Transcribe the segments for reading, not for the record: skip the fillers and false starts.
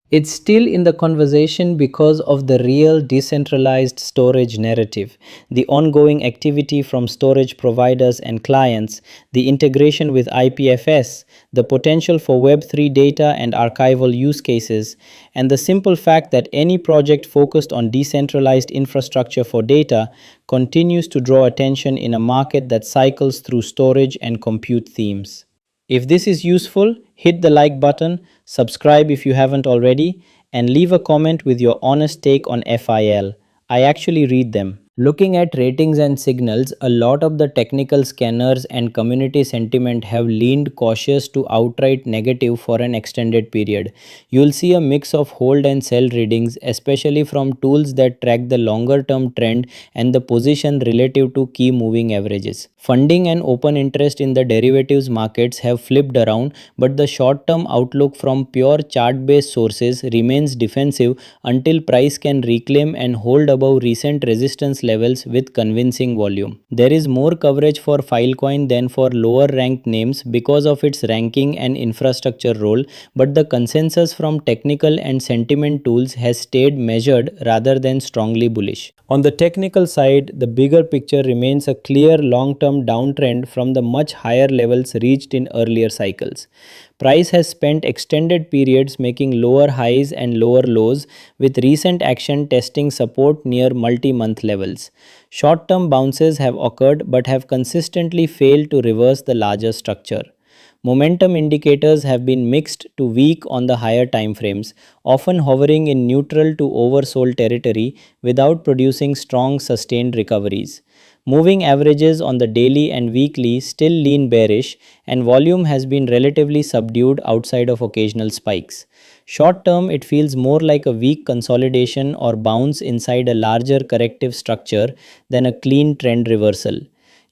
It's still in the conversation because of the real decentralized storage narrative, the ongoing activity from storage providers and clients, the integration with IPFS, the potential for Web3 data and archival use cases, and the simple fact that any project focused on decentralized infrastructure for data continues to draw attention in a market that cycles through storage and compute themes. If this is useful, hit the like button, subscribe if you haven't already, and leave a comment with your honest take on FIL. I actually read them. Looking at ratings and signals, a lot of the technical scanners and community sentiment have leaned cautious to outright negative for an extended period. You'll see a mix of hold and sell readings, especially from tools that track the longer term trend and the position relative to key moving averages. Funding and open interest in the derivatives markets have flipped around, but the short term outlook from pure chart based sources remains defensive until price can reclaim and hold above recent resistance levels with convincing volume. There is more coverage for Filecoin than for lower ranked names because of its ranking and infrastructure role, but the consensus from technical and sentiment tools has stayed measured rather than strongly bullish. On the technical side, the bigger picture remains a clear long term downtrend from the much higher levels reached in earlier cycles. Price has spent extended periods making lower highs and lower lows, with recent action testing support near multi-month levels. Short-term bounces have occurred but have consistently failed to reverse the larger structure. Momentum indicators have been mixed to weak on the higher timeframes, often hovering in neutral to oversold territory without producing strong sustained recoveries. Moving averages on the daily and weekly still lean bearish, and volume has been relatively subdued outside of occasional spikes. Short term, it feels more like a weak consolidation or bounce inside a larger corrective structure than a clean trend reversal.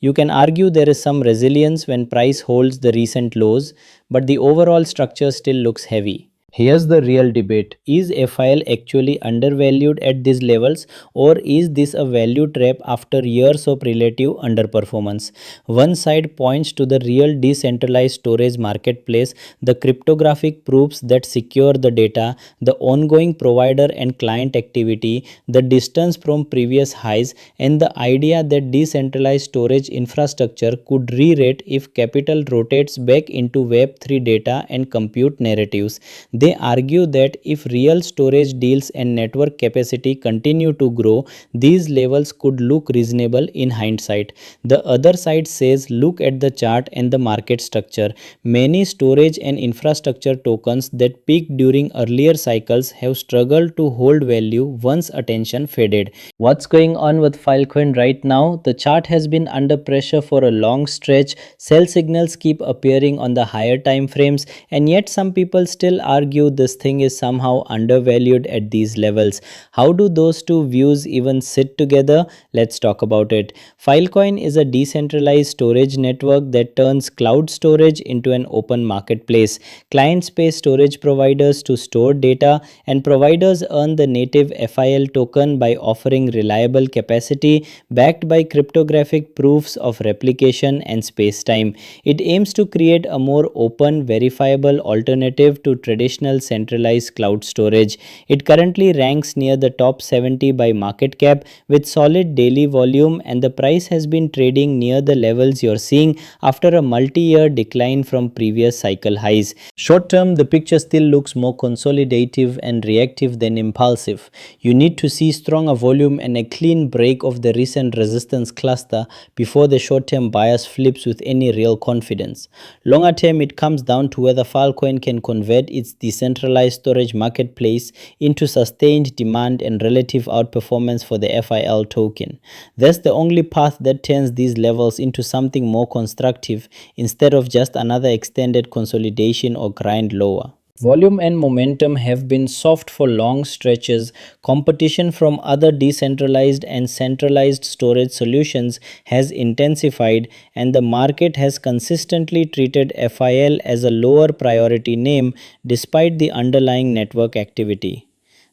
You can argue there is some resilience when price holds the recent lows, but the overall structure still looks heavy. Here's the real debate. Is FIL actually undervalued at these levels, or is this a value trap after years of relative underperformance? One side points to the real decentralized storage marketplace, the cryptographic proofs that secure the data, the ongoing provider and client activity, the distance from previous highs, and the idea that decentralized storage infrastructure could re-rate if capital rotates back into Web3 data and compute narratives. They argue that if real storage deals and network capacity continue to grow, these levels could look reasonable in hindsight. The other side says look at the chart and the market structure. Many storage and infrastructure tokens that peaked during earlier cycles have struggled to hold value once attention faded. What's going on with Filecoin right now? The chart has been under pressure for a long stretch. Sell signals keep appearing on the higher time frames, and yet some people still argue this thing is somehow undervalued at these levels. How do those two views even sit together? Let's talk about it. Filecoin is a decentralized storage network that turns cloud storage into an open marketplace. Clients pay storage providers to store data, and providers earn the native FIL token by offering reliable capacity backed by cryptographic proofs of replication and spacetime. It aims to create a more open, verifiable alternative to traditional centralized cloud storage. It currently ranks near the top 70 by market cap with solid daily volume, and the price has been trading near the levels you're seeing after a multi-year decline from previous cycle highs. Short term, the picture still looks more consolidative and reactive than impulsive. You need to see stronger volume and a clean break of the recent resistance cluster before the short-term bias flips with any real confidence. Longer term, it comes down to whether Filecoin can convert its decentralized storage marketplace into sustained demand and relative outperformance for the FIL token. That's the only path that turns these levels into something more constructive instead of just another extended consolidation or grind lower. Volume and momentum have been soft for long stretches. Competition from other decentralized and centralized storage solutions has intensified, and the market has consistently treated FIL as a lower priority name despite the underlying network activity.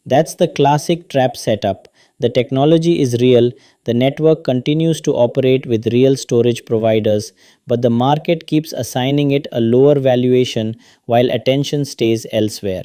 That's the classic trap setup. The technology is real, the network continues to operate with real storage providers, but the market keeps assigning it a lower valuation while attention stays elsewhere.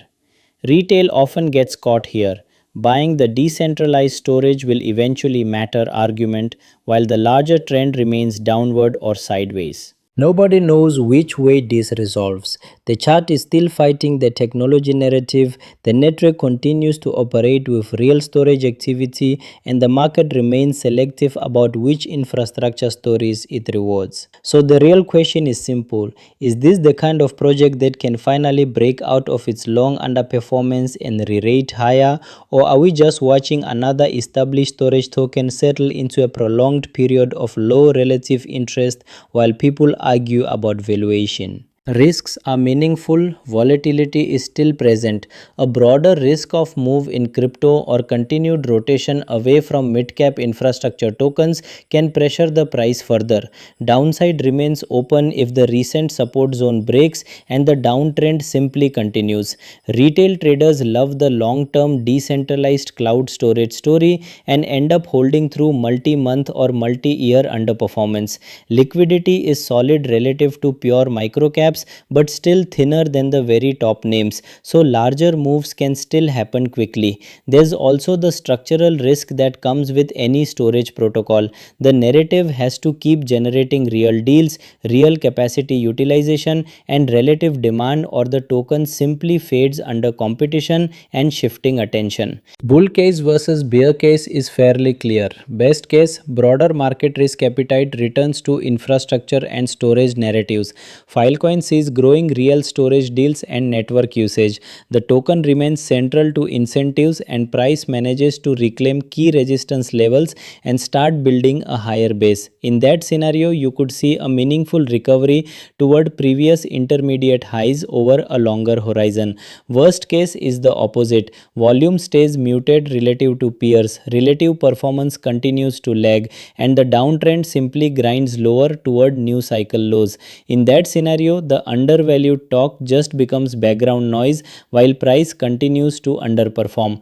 Retail often gets caught here. Buying the decentralized storage will eventually matter argument, while the larger trend remains downward or sideways. Nobody knows which way this resolves. The chart is still fighting the technology narrative, the network continues to operate with real storage activity, and the market remains selective about which infrastructure stories it rewards. So the real question is simple. Is this the kind of project that can finally break out of its long underperformance and re-rate higher, or are we just watching another established storage token settle into a prolonged period of low relative interest while people argue about valuation? Risks are meaningful, volatility is still present. A broader risk of move in crypto or continued rotation away from mid-cap infrastructure tokens can pressure the price further. Downside remains open if the recent support zone breaks and the downtrend simply continues. Retail traders love the long-term decentralized cloud storage story and end up holding through multi-month or multi-year underperformance. Liquidity is solid relative to pure microcaps but still thinner than the very top names, so larger moves can still happen quickly. There's also the structural risk that comes with any storage protocol. The narrative has to keep generating real deals, real capacity utilization, and relative demand, or the token simply fades under competition and shifting attention. Bull case versus bear case is fairly clear. Best case, broader market risk appetite returns to infrastructure and storage narratives. Filecoin sees growing real storage deals and network usage. The token remains central to incentives and price manages to reclaim key resistance levels and start building a higher base. In that scenario, you could see a meaningful recovery toward previous intermediate highs over a longer horizon. Worst case is the opposite. Volume stays muted relative to peers, relative performance continues to lag, and the downtrend simply grinds lower toward new cycle lows. In that scenario, the undervalued talk just becomes background noise while price continues to underperform.